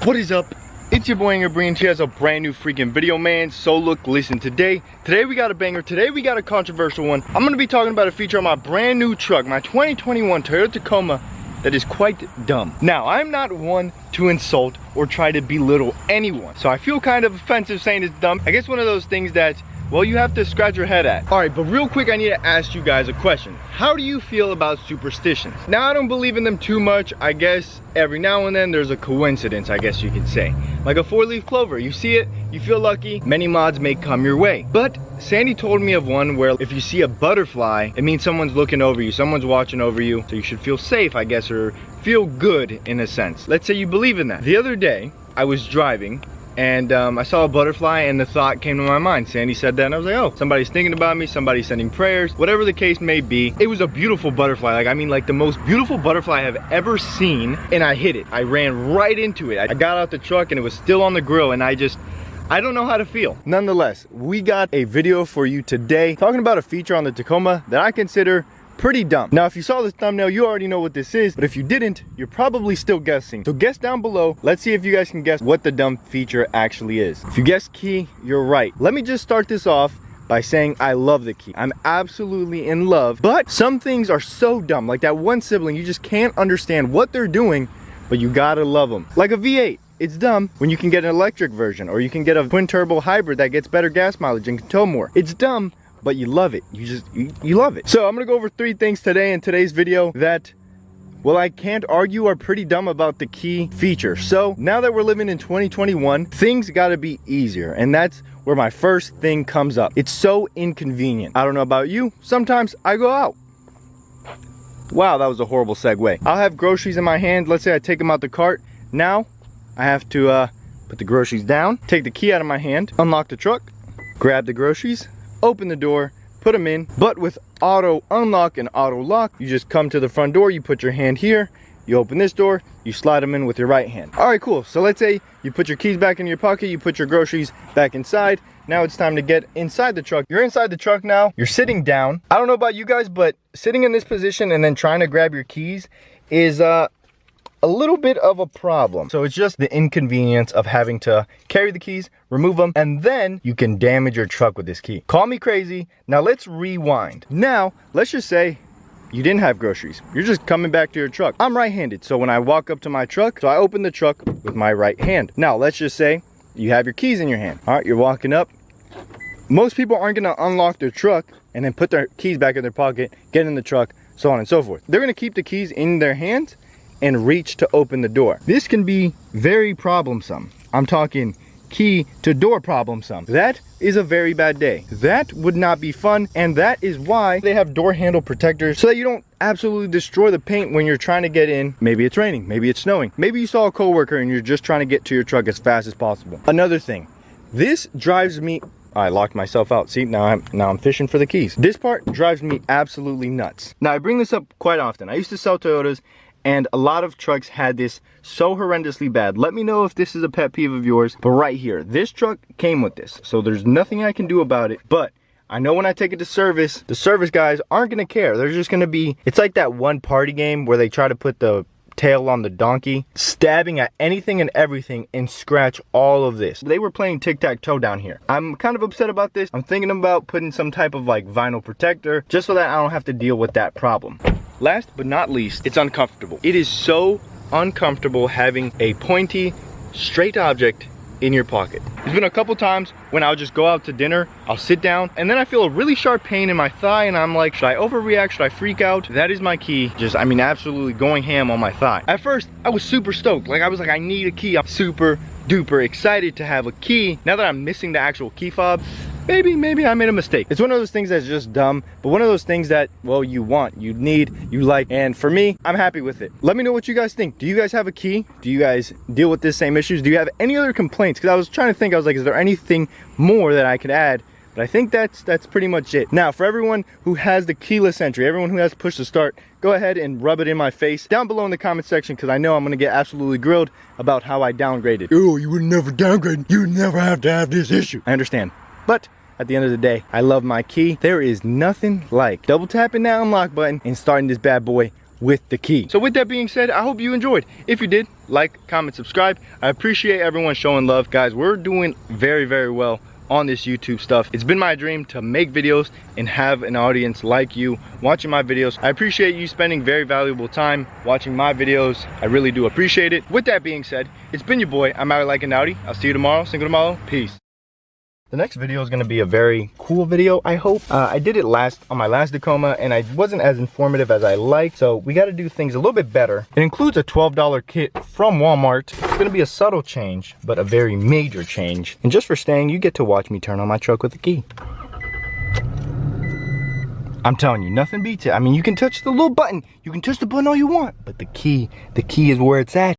What is up? It's your boy Aing. She has a brand new freaking video, man. So look, listen, today we got a banger. Today we got a controversial one. I'm gonna be talking about a feature on my brand new truck, my 2021 Toyota Tacoma, that is quite dumb. Now, I'm not one to insult or try to belittle anyone, so I feel kind of offensive saying it's dumb. I guess one of those things that, well, you have to scratch your head at. All right, but real quick, I need to ask you guys a question. How do you feel about superstitions? Now, I don't believe in them too much. I guess every now and then there's a coincidence, I guess you could say. Like a 4-leaf clover, you see it, you feel lucky, many mods may come your way. But Sandy told me of one where if you see a butterfly, it means someone's looking over you, someone's watching over you, so you should feel safe, I guess, or feel good in a sense. Let's say you believe in that. The other day, I was driving, and I saw a butterfly and the thought came to my mind. Sandy said that and I was like, oh, somebody's thinking about me, somebody's sending prayers, whatever the case may be. It was a beautiful butterfly. Like, I mean, like the most beautiful butterfly I have ever seen, and I hit it. I ran right into it. I got out the truck and it was still on the grill, and I don't know how to feel. Nonetheless, we got a video for you today talking about a feature on the Tacoma that I consider pretty dumb. Now, if you saw this thumbnail, you already know what this is, but if you didn't, you're probably still guessing. So guess down below. Let's see if you guys can guess what the dumb feature actually is. If you guessed key, you're right. Let me just start this off by saying I love the key. I'm absolutely in love, but some things are so dumb. Like that one sibling, you just can't understand what they're doing, but you gotta love them. Like a V8. It's dumb when you can get an electric version, or you can get a twin turbo hybrid that gets better gas mileage and can tow more. It's dumb, but you love it. You love it. So I'm gonna go over 3 things today in today's video that, well, I can't argue are pretty dumb about the key feature. So now that we're living in 2021, things gotta be easier, and that's where my first thing comes up. It's so inconvenient. I don't know about you, sometimes I go out. Wow, that was a horrible segue. I'll have groceries in my hand. Let's say I take them out the cart. Now I have to put the groceries down, take the key out of my hand, unlock the truck, grab the groceries, open the door, put them in. But with auto unlock and auto lock, you just come to the front door, you put your hand here, you open this door, you slide them in with your right hand. All right, cool. So let's say you put your keys back in your pocket, you put your groceries back inside. Now it's time to get inside the truck. You're inside the truck now, you're sitting down. I don't know about you guys, but sitting in this position and then trying to grab your keys is a little bit of a problem. So it's just the inconvenience of having to carry the keys, remove them, and then you can damage your truck with this key. Call me crazy. Now let's rewind. Now, let's just say you didn't have groceries. You're just coming back to your truck. I'm right-handed, so when I walk up to my truck, so I open the truck with my right hand. Now, let's just say you have your keys in your hand. All right, you're walking up. Most people aren't gonna unlock their truck and then put their keys back in their pocket, get in the truck, so on and so forth. They're gonna keep the keys in their hands and reach to open the door. This can be very problemsome. I'm talking key to door problemsome. That is a very bad day. That would not be fun, and that is why they have door handle protectors, so that you don't absolutely destroy the paint when you're trying to get in. Maybe it's raining, maybe it's snowing, maybe you saw a coworker and you're just trying to get to your truck as fast as possible. Another thing, this drives me, I locked myself out. See, now I'm fishing for the keys. This part drives me absolutely nuts. Now, I bring this up quite often. I used to sell Toyotas, and a lot of trucks had this so horrendously bad. Let me know if this is a pet peeve of yours. But right here, this truck came with this, so there's nothing I can do about it. But I know when I take it to service, the service guys aren't gonna care. They're just gonna be, it's like that one party game where they try to put the tail on the donkey, stabbing at anything and everything and scratch all of this. They were playing tic-tac-toe down here. I'm kind of upset about this. I'm thinking about putting some type of like vinyl protector just so that I don't have to deal with that problem. Last but not least, it's uncomfortable. It is so uncomfortable having a pointy, straight object in your pocket. There's been a couple times when I'll just go out to dinner, I'll sit down, and then I feel a really sharp pain in my thigh, and I'm like, should I overreact? Should I freak out? That is my key. Just, I mean, absolutely going ham on my thigh. At first, I was super stoked. Like, I was like, I need a key. I'm super duper excited to have a key. Now that I'm missing the actual key fob, maybe I made a mistake. It's one of those things that's just dumb, but one of those things that, well, you want, you need, you like, and for me, I'm happy with it. Let me know what you guys think. Do you guys have a key? Do you guys deal with this same issues? Do you have any other complaints? Because I was trying to think, I was like, is there anything more that I could add? But I think that's pretty much it. Now, for everyone who has the keyless entry, everyone who has to push to start, go ahead and rub it in my face down below in the comment section, because I know I'm gonna get absolutely grilled about how I downgraded. Oh, you would never downgrade. You would never have to have this issue. I understand. But at the end of the day, I love my key. There is nothing like double tapping that unlock button and starting this bad boy with the key. So with that being said, I hope you enjoyed. If you did, like, comment, subscribe. I appreciate everyone showing love. Guys, we're doing very, very well on this YouTube stuff. It's been my dream to make videos and have an audience like you watching my videos. I appreciate you spending very valuable time watching my videos. I really do appreciate it. With that being said, it's been your boy. I'm out like an Audi. I'll see you tomorrow. Single tomorrow. Peace. The next video is going to be a very cool video, I hope. I did it on my last Tacoma, and I wasn't as informative as I liked, so we got to do things a little bit better. It includes a $12 kit from Walmart. It's going to be a subtle change, but a very major change. And just for staying, you get to watch me turn on my truck with the key. I'm telling you, nothing beats it. I mean, you can touch the little button. You can touch the button all you want, but the key is where it's at.